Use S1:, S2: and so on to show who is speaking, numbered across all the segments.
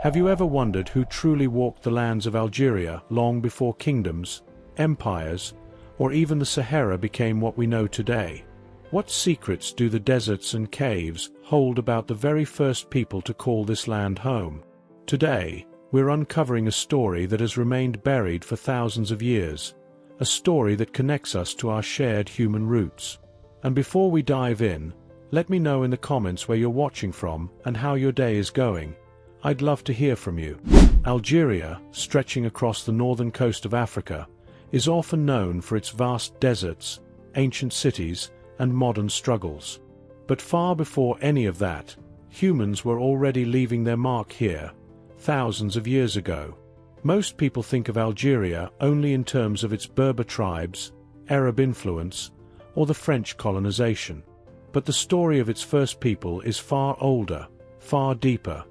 S1: Have you ever wondered who truly walked the lands of Algeria long before kingdoms, empires, or even the Sahara became what we know today? What secrets do the deserts and caves hold about the very first people to call this land home? Today, we're uncovering a story that has remained buried for thousands of years, a story that connects us to our shared human roots. And before we dive in, let me know in the comments where you're watching from and how your day is going. I'd love to hear from you. Algeria, stretching across the northern coast of Africa, is often known for its vast deserts, ancient cities, and modern struggles. But far before any of that, humans were already leaving their mark here, thousands of years ago. Most people think of Algeria only in terms of its Berber tribes, Arab influence, or the French colonization. But the story of its first people is far older, far deeper,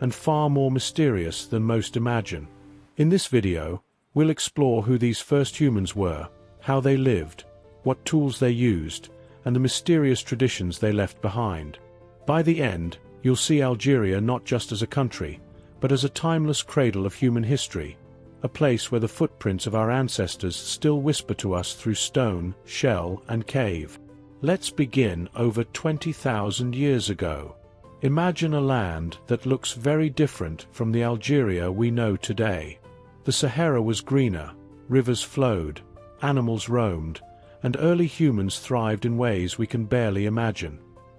S1: and far more mysterious than most imagine. In this video, we'll explore who these first humans were, how they lived, what tools they used, and the mysterious traditions they left behind. By the end, you'll see Algeria not just as a country, but as a timeless cradle of human history, a place where the footprints of our ancestors still whisper to us through stone, shell, and cave. Let's begin over 20,000 years ago. Imagine a land that looks very different from the Algeria we know today. The Sahara was greener, rivers flowed, animals roamed, and early humans thrived in ways we can barely imagine.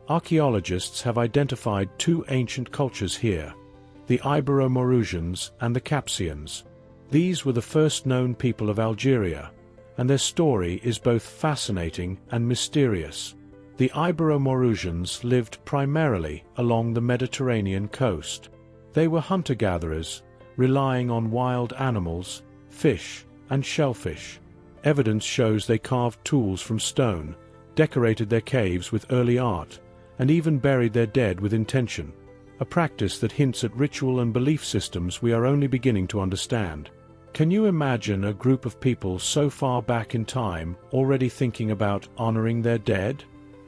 S1: Archaeologists have identified two ancient cultures here, the Iberomaurusians and the Capsians. These were the first known people of Algeria, and their story is both fascinating and mysterious. The Iberomaurusians lived primarily along the Mediterranean coast. They were hunter-gatherers, relying on wild animals, fish, and shellfish. Evidence shows they carved tools from stone, decorated their caves with early art, and even buried their dead with intention, a practice that hints at ritual and belief systems we are only beginning to understand. Can you imagine a group of people so far back in time already thinking about honoring their dead?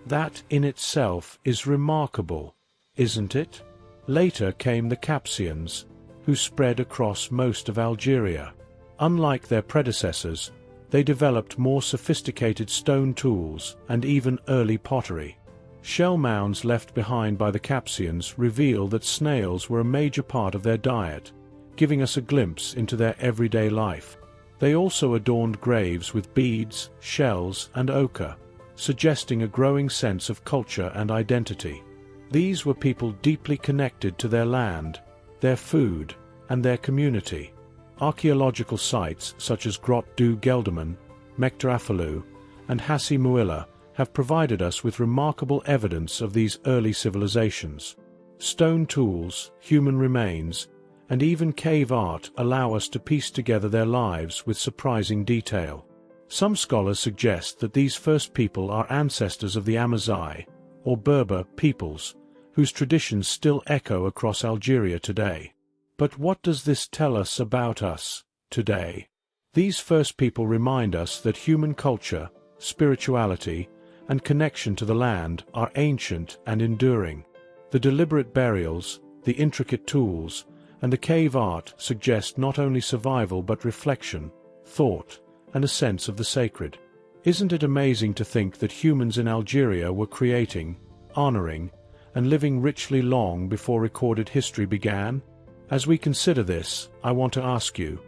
S1: That in itself is remarkable, isn't it? Later came the Capsians, who spread across most of Algeria. Unlike their predecessors, they developed more sophisticated stone tools and even early pottery. Shell mounds left behind by the Capsians reveal that snails were a major part of their diet, giving us a glimpse into their everyday life. They also adorned graves with beads, shells, and ochre, suggesting a growing sense of culture and identity. These were people deeply connected to their land, their food, and their community. Archaeological sites such as Grotte du Gueldaman, Mechta-Afalou, and Hassi Mouila have provided us with remarkable evidence of these early civilizations. Stone tools, human remains, and even cave art allow us to piece together their lives with surprising detail. Some scholars suggest that these first people are ancestors of the Amazigh, or Berber, peoples, whose traditions still echo across Algeria today. But what does this tell us about us, today? These first people remind us that human culture, spirituality, and connection to the land are ancient and enduring. The deliberate burials, the intricate tools, and the cave art suggest not only survival but reflection, thought, and a sense of the sacred. Isn't it amazing to think that humans in Algeria were creating, honoring, and living richly long before recorded history began? As we consider this, I want to ask you,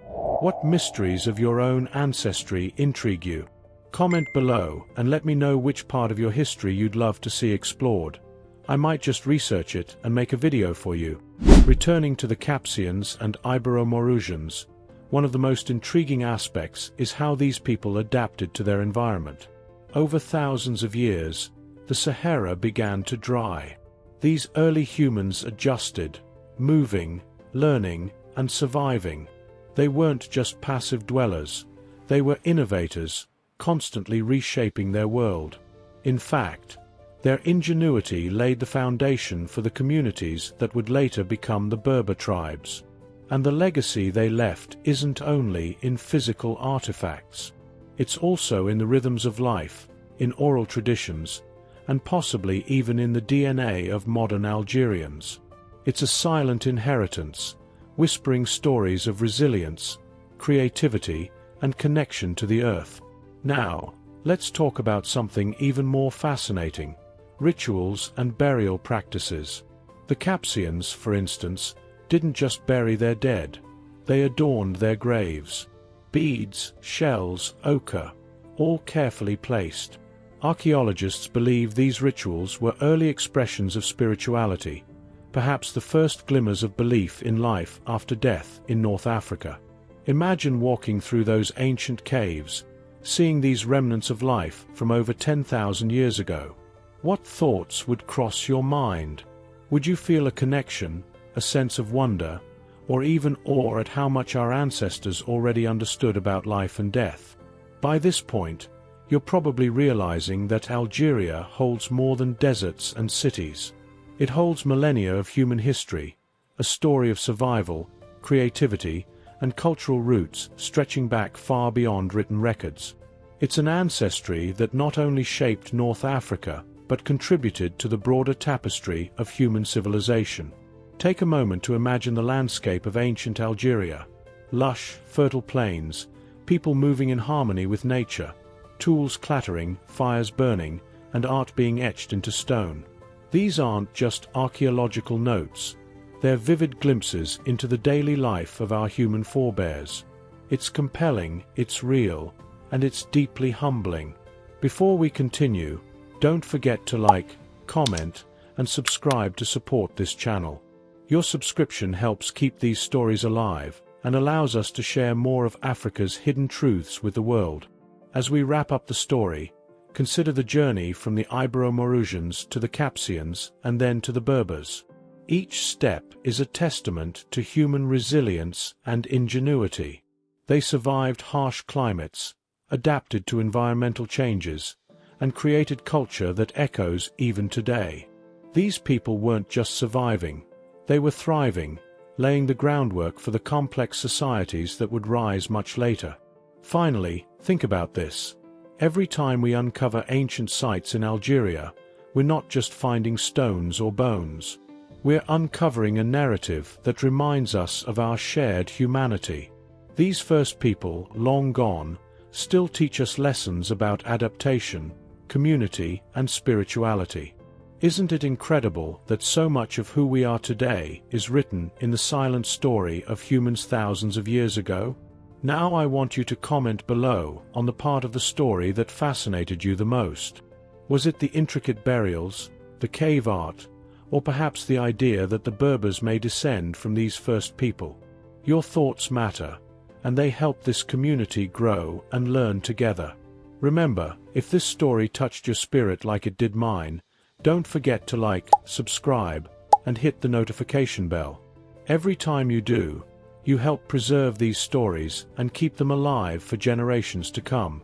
S1: what mysteries of your own ancestry intrigue you? Comment below and let me know which part of your history you'd love to see explored. I might just research it and make a video for you. Returning to the Capsians and Iberomaurusians, one of the most intriguing aspects is how these people adapted to their environment. Over thousands of years, the Sahara began to dry. These early humans adjusted, moving, learning, and surviving. They weren't just passive dwellers, they were innovators, constantly reshaping their world. In fact, their ingenuity laid the foundation for the communities that would later become the Berber tribes. And the legacy they left isn't only in physical artifacts. It's also in the rhythms of life, in oral traditions, and possibly even in the DNA of modern Algerians. It's a silent inheritance, whispering stories of resilience, creativity, and connection to the earth. Now, let's talk about something even more fascinating: rituals and burial practices. The Capsians, for instance, didn't just bury their dead. They adorned their graves. Beads, shells, ochre, all carefully placed. Archaeologists believe these rituals were early expressions of spirituality, perhaps the first glimmers of belief in life after death in North Africa. Imagine walking through those ancient caves, seeing these remnants of life from over 10,000 years ago. What thoughts would cross your mind? Would you feel a connection, a sense of wonder, or even awe at how much our ancestors already understood about life and death? By this point, you're probably realizing that Algeria holds more than deserts and cities. It holds millennia of human history, a story of survival, creativity, and cultural roots stretching back far beyond written records. It's an ancestry that not only shaped North Africa, but contributed to the broader tapestry of human civilization. Take a moment to imagine the landscape of ancient Algeria. Lush, fertile plains, people moving in harmony with nature, tools clattering, fires burning, and art being etched into stone. These aren't just archaeological notes. They're vivid glimpses into the daily life of our human forebears. It's compelling, it's real, and it's deeply humbling. Before we continue, don't forget to like, comment, and subscribe to support this channel. Your subscription helps keep these stories alive and allows us to share more of Africa's hidden truths with the world. As we wrap up the story, consider the journey from the Iberomaurusians to the Capsians and then to the Berbers. Each step is a testament to human resilience and ingenuity. They survived harsh climates, adapted to environmental changes, and created culture that echoes even today. These people weren't just surviving, they were thriving, laying the groundwork for the complex societies that would rise much later. Finally, think about this. Every time we uncover ancient sites in Algeria, we're not just finding stones or bones. We're uncovering a narrative that reminds us of our shared humanity. These first people, long gone, still teach us lessons about adaptation, community, and spirituality. Isn't it incredible that so much of who we are today is written in the silent story of humans thousands of years ago? Now I want you to comment below on the part of the story that fascinated you the most. Was it the intricate burials, the cave art, or perhaps the idea that the Berbers may descend from these first people? Your thoughts matter, and they help this community grow and learn together. Remember, if this story touched your spirit like it did mine, don't forget to like, subscribe, and hit the notification bell. Every time you do, you help preserve these stories and keep them alive for generations to come.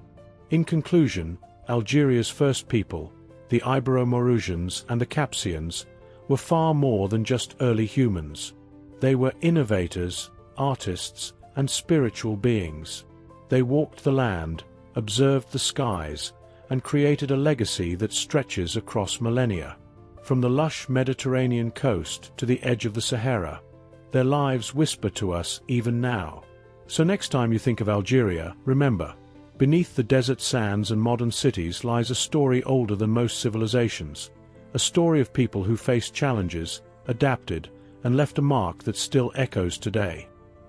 S1: In conclusion, Algeria's first people, the Iberomaurusians and the Capsians, were far more than just early humans. They were innovators, artists, and spiritual beings. They walked the land, observed the skies, and created a legacy that stretches across millennia. From the lush Mediterranean coast to the edge of the Sahara, their lives whisper to us even now. So next time you think of Algeria, remember, beneath the desert sands and modern cities lies a story older than most civilizations, a story of people who faced challenges, adapted, and left a mark that still echoes today.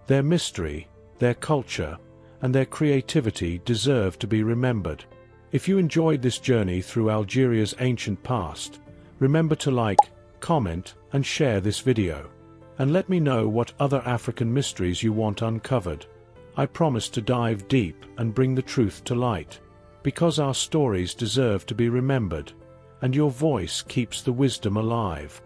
S1: Their mystery, their culture, and their creativity deserve to be remembered. If you enjoyed this journey through Algeria's ancient past, remember to like, comment, and share this video. And let me know what other African mysteries you want uncovered. I promise to dive deep and bring the truth to light, because our stories deserve to be remembered, and your voice keeps the wisdom alive.